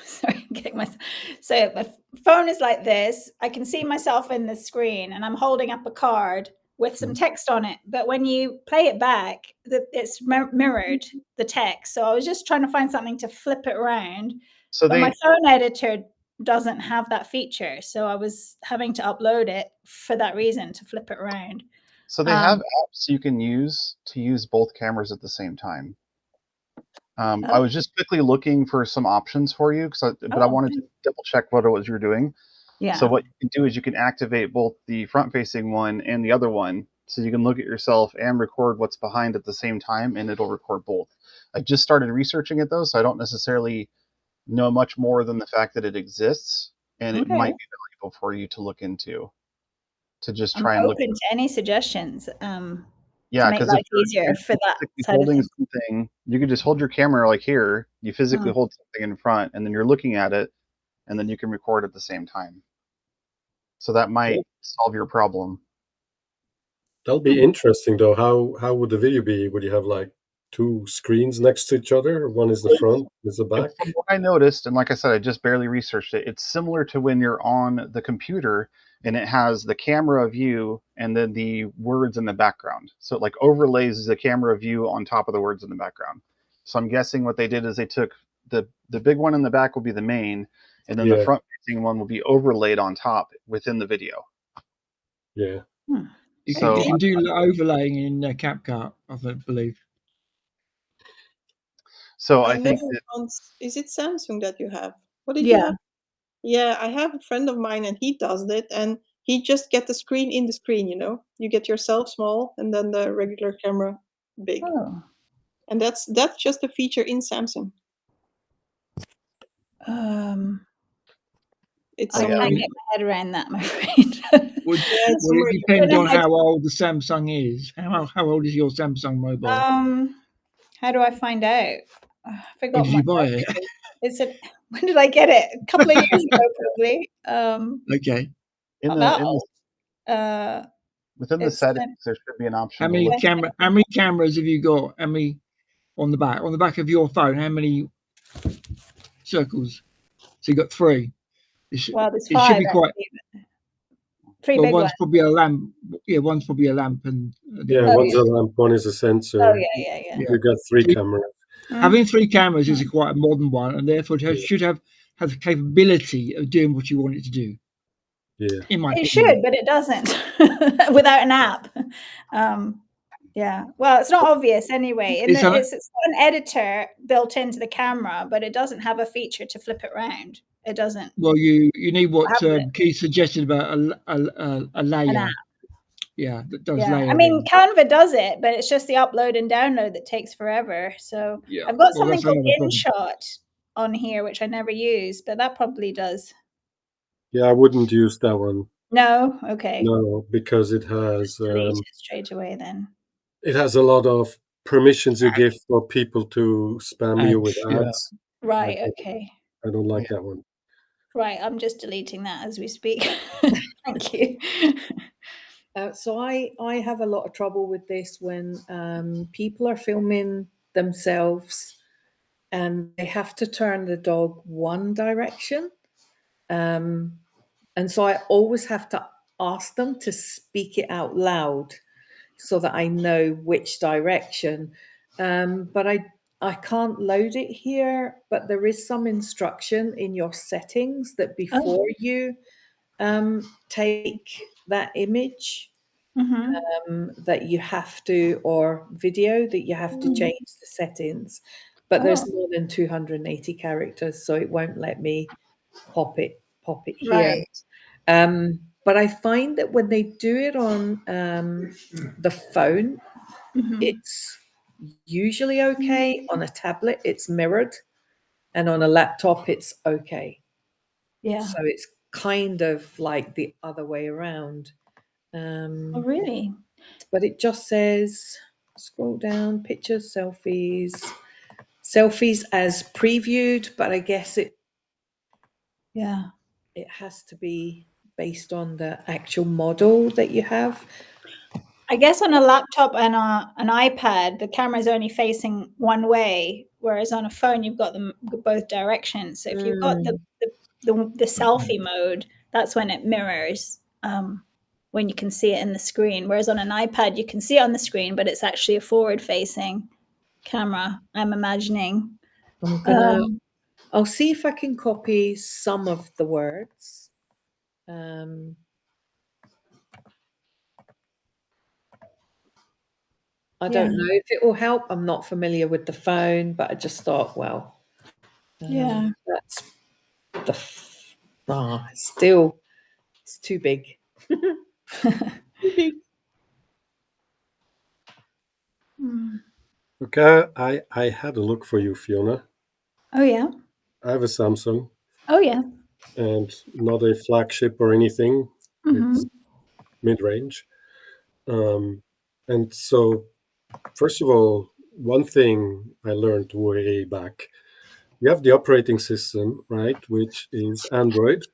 sorry, getting myself. So my phone is like this. I can see myself in the screen, and I'm holding up a card with some text on it. But when you play it back, it's mirrored the text. So I was just trying to find something to flip it around. So But my phone editor doesn't have that feature, so I was having to upload it for that reason, to flip it around. So they have apps you can use to use both cameras at the same time. I was just quickly looking for some options for you, but I wanted to double check what it was you were doing. Yeah. So what you can do is you can activate both the front-facing one and the other one, so you can look at yourself and record what's behind at the same time, and it'll record both. I just started researching it though, so I don't necessarily know much more than the fact that it exists, and it might be valuable for you to look into, to just try I'm and look. open to any suggestions. Yeah, to make life easier for that side of holding things. something, you could just hold your camera like here. You physically hold something in front, and then you're looking at it, and then you can record at the same time. So that might solve your problem. That'll be interesting, though. How would the video be? Would you have like two screens next to each other? One is the front, one is the back. From what I noticed, and like I said, I just barely researched it. It's similar to when you're on the computer and it has the camera view and then the words in the background. So it like overlays the camera view on top of the words in the background. So I'm guessing what they did is they took the big one in the back will be the main, and then the front facing one will be overlaid on top within the video. Yeah. You can do overlaying in CapCut, I believe. So I think is it Samsung that you have? What did you have? Yeah, I have a friend of mine and he does it, and he just get the screen in the screen, you know. You get yourself small and then the regular camera big. And that's just a feature in Samsung. It's I can't get my head around that, I'm afraid. It depends on how old the Samsung is. How old is your Samsung mobile? How do I find out? I forgot. When did you buy it? When did I get it? A couple of years ago, probably. Okay. Within the settings, there should be an option. How many cameras have you got? How many on the back? On the back of your phone, how many circles? So you got 3. There's 5. It should be quite. 3 big one's ones. probably a lamp. Yeah, one's probably a lamp, and one's a lamp, one is a sensor. Oh yeah. You got 3 cameras. Having 3 cameras is quite a modern one, and therefore it should have the capability of doing what you want it to do. Yeah, it should, but it doesn't without an app. Yeah, well, it's not obvious anyway. It's got an editor built into the camera, but it doesn't have a feature to flip it around. It doesn't. Well, you need what Keith suggested about a layer. Yeah, that does layer. I mean, Canva does it, but it's just the upload and download that takes forever. So I've got something called InShot on here, which I never use, but that probably does. Yeah, I wouldn't use that one. No, okay. No, because it has delete it straight away. Then it has a lot of permissions you give for people to spam you with ads. Right. Okay. I don't like that one. Right, I'm just deleting that as we speak. Thank you. So I have a lot of trouble with this when people are filming themselves and they have to turn the dog one direction. And so I always have to ask them to speak it out loud so that I know which direction. But I can't load it here, but there is some instruction in your settings that before you take that image that you have to, or video that you have to change the settings. But there's more than 280 characters, so it won't let me pop it here. Right. But I find that when they do it on the phone, it's usually okay. On a tablet, it's mirrored, and on a laptop, it's okay. Yeah. So it's kind of like the other way around. Oh, really? But it just says, scroll down, pictures, selfies as previewed, but I guess it has to be based on the actual model that you have. I guess on a laptop and an iPad, the camera is only facing one way, whereas on a phone, you've got them both directions. So if you've got the selfie mode, that's when it mirrors, when you can see it in the screen. Whereas on an iPad, you can see it on the screen, but it's actually a forward-facing camera, I'm imagining. I'll see if I can copy some of the words. I don't know if it will help. I'm not familiar with the phone, but I just thought, well, that's still, it's too big. Too big. Okay, I had a look for you, Fiona. Oh, yeah? I have a Samsung. Oh, yeah. And not a flagship or anything. It's mid-range. And so, first of all, one thing I learned way back, you have the operating system, right, which is Android.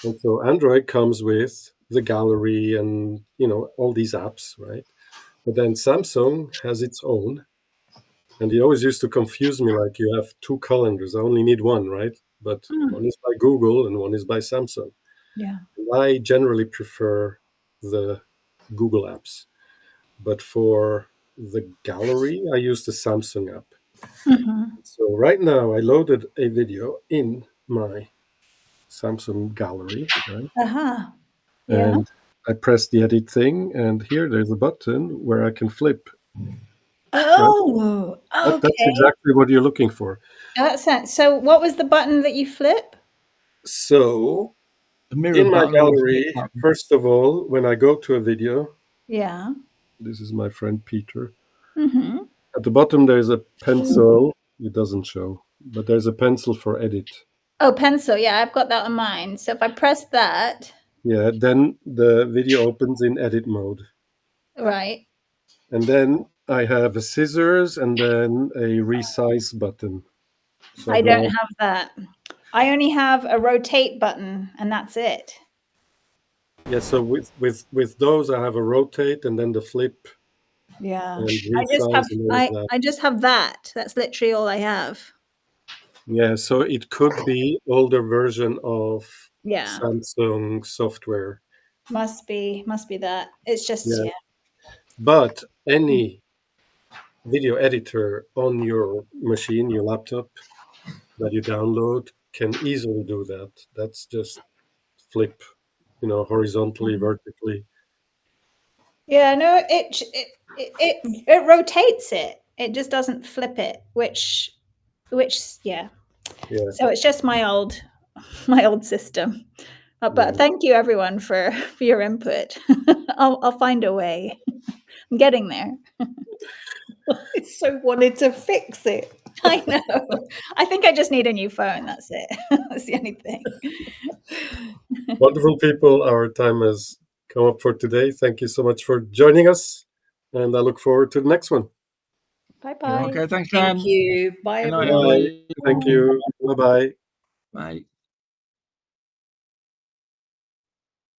And so Android comes with the gallery and, all these apps, right? But then Samsung has its own. And it always used to confuse me, like you have two calendars. I only need one, right? But one is by Google and one is by Samsung. Yeah. And I generally prefer the Google apps. But for the gallery, I use the Samsung app. So right now I loaded a video in my Samsung gallery, right? Yeah. And I press the edit thing, and here there's a button where I can flip. Oh, okay. That's exactly what you're looking for. So what was the button that you flip? So The mirror in my button. gallery, first of all, when I go to a video, Yeah. this is my friend Peter. Mm-hmm. At the bottom, there's a pencil. It doesn't show, but there's a pencil for edit. Oh, pencil. Yeah, I've got that on mine. So if I press that. Yeah, then the video opens in edit mode. Right. And then I have a scissors and then a resize button. So I don't have that. I only have a rotate button, and that's it. Yeah, so with those, I have a rotate and then the flip. Yeah. And I just have that. That's literally all I have. Yeah, so it could be older version of Samsung software. Must be that. It's just But any video editor on your machine, your laptop that you download can easily do that. That's just flip, horizontally, vertically. Yeah, no, it rotates it. It just doesn't flip it, which yeah. So it's just my old system. But thank you everyone for your input. I'll find a way. I'm getting there. I so wanted to fix it. I know. I think I just need a new phone. That's it. That's the only thing. Wonderful people. Our time has come up for today. Thank you so much for joining us. And I look forward to the next one. Bye-bye. Okay, thanks, Thank you. Bye, Good night, everyone. everybody. Thank you. Bye-bye. Bye.